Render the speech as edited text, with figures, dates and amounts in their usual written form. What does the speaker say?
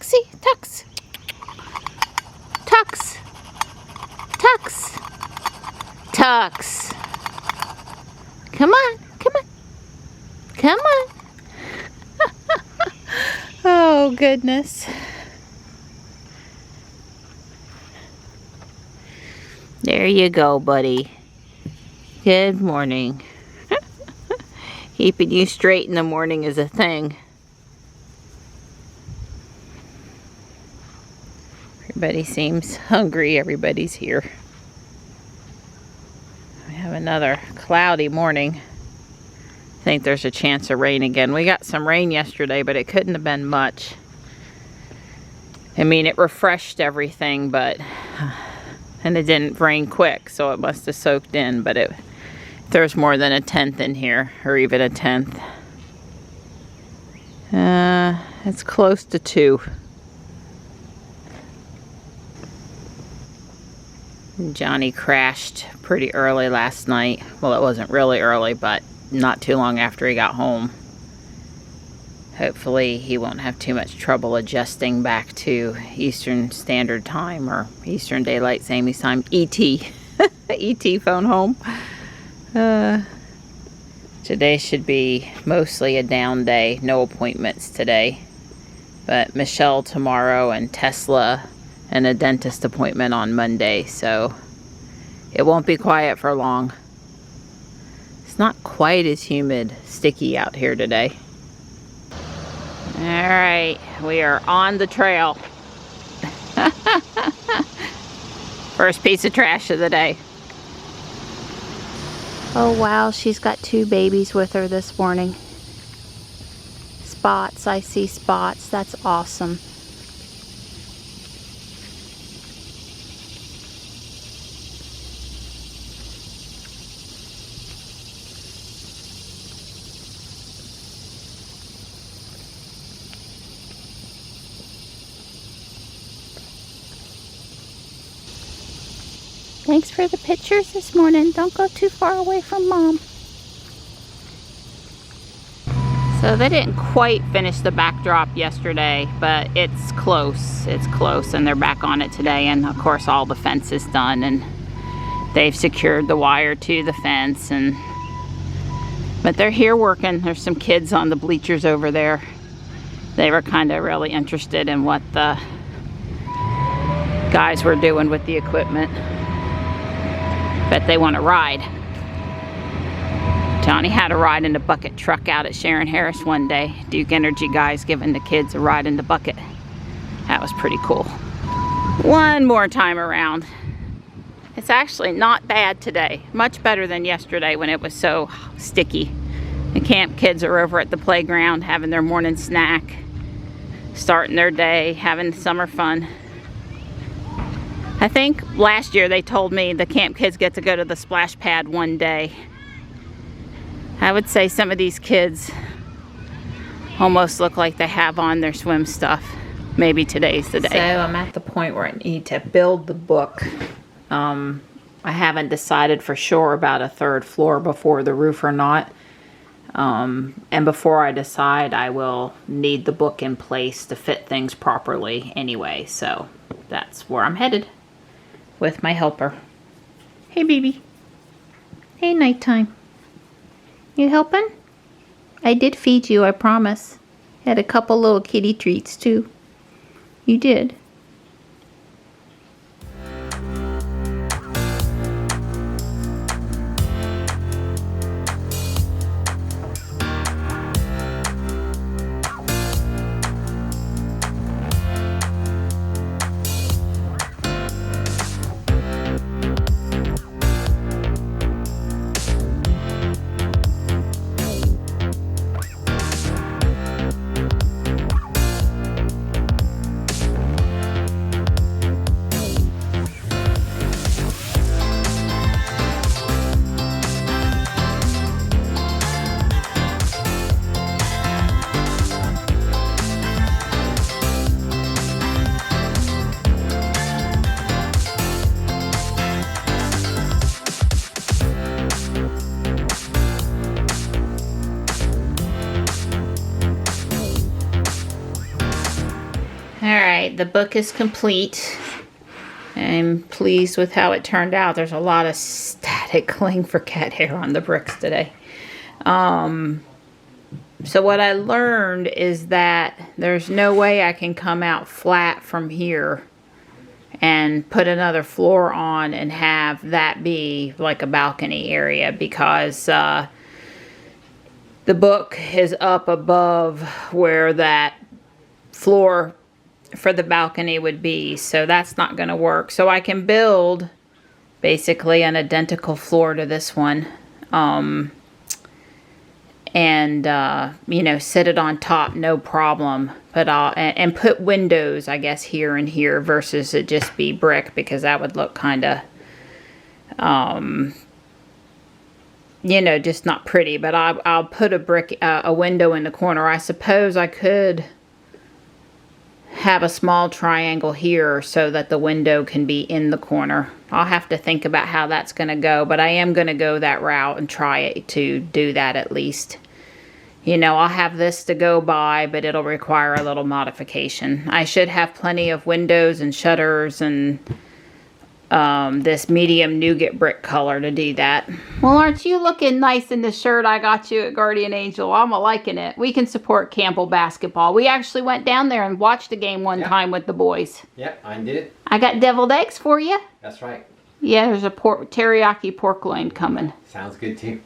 Tuxie, Tux. Tux. Tux. Tux. Come on, come on. Come on. Oh, goodness. There you go, buddy. Good morning. Keeping you straight in the morning is a thing. Everybody seems hungry. Everybody's here. We have another cloudy morning. I think there's a chance of rain again. We got some rain yesterday, but it couldn't have been much. I mean, it refreshed everything, but and it didn't rain quick, so it must have soaked in, but there's more than a tenth in here, or even a tenth. It's close to 2. Johnny crashed pretty early last night. Well, it wasn't really early, but not too long after he got home. Hopefully he won't have too much trouble adjusting back to Eastern Standard Time or Eastern Daylight Savings Time. ET. ET phone home. Today should be mostly a down day. No appointments today. But Michelle tomorrow and Tesla and a dentist appointment on Monday. So it won't be quiet for long. It's not quite as humid, sticky out here today. Alright, we are on the trail. First piece of trash of the day. Oh wow, she's got 2 babies with her this morning. Spots, I see spots. That's awesome. Thanks for the pictures this morning. Don't go too far away from Mom. So they didn't quite finish the backdrop yesterday, but it's close. It's close, and they're back on it today. And of course, all the fence is done, and they've secured the wire to the fence. But they're here working. There's some kids on the bleachers over there. They were kind of really interested in what the guys were doing with the equipment. Bet they want to ride. Johnny had a ride in the bucket truck out at Sharon Harris one day. Duke Energy guys giving the kids a ride in the bucket. That was pretty cool. One more time around. It's actually not bad today. Much better than yesterday when it was so sticky. The camp kids are over at the playground having their morning snack, starting their day, having summer fun. I think last year they told me the camp kids get to go to the splash pad one day. I would say some of these kids almost look like they have on their swim stuff. Maybe today's the day. So I'm at the point where I need to build the book. I haven't decided for sure about a 3rd floor before the roof or not. And before I decide, I will need the book in place to fit things properly anyway. So that's where I'm headed with my helper. Hey, baby. Hey, nighttime. You helping? I did feed you, I promise. Had a couple little kitty treats, too. You did. Alright, the book is complete. I'm pleased with how it turned out. There's a lot of static cling for cat hair on the bricks today. So what I learned is that there's no way I can come out flat from here and put another floor on and have that be like a balcony area, because the book is up above where that floor for the balcony would be, so that's not going to work. So I can build basically an identical floor to this one, and you know, sit it on top, no problem. But and put windows, I guess, here and here versus it just be brick, because that would look kind of you know, just not pretty. But I'll put a window in the corner. I suppose I could have a small triangle here so that the window can be in the corner. I'll have to think about how that's going to go, but I am going to go that route and try to do that at least. You know, I'll have this to go by, but it'll require a little modification. I should have plenty of windows and shutters and this medium nougat brick color to do that. Well, aren't you looking nice in the shirt I got you at Guardian Angel? I'm liking it. We can support Campbell basketball. We actually went down there and watched a game one time with the boys. Yep, I did. I got deviled eggs for you. That's right. Yeah, there's a teriyaki pork loin coming. Sounds good too.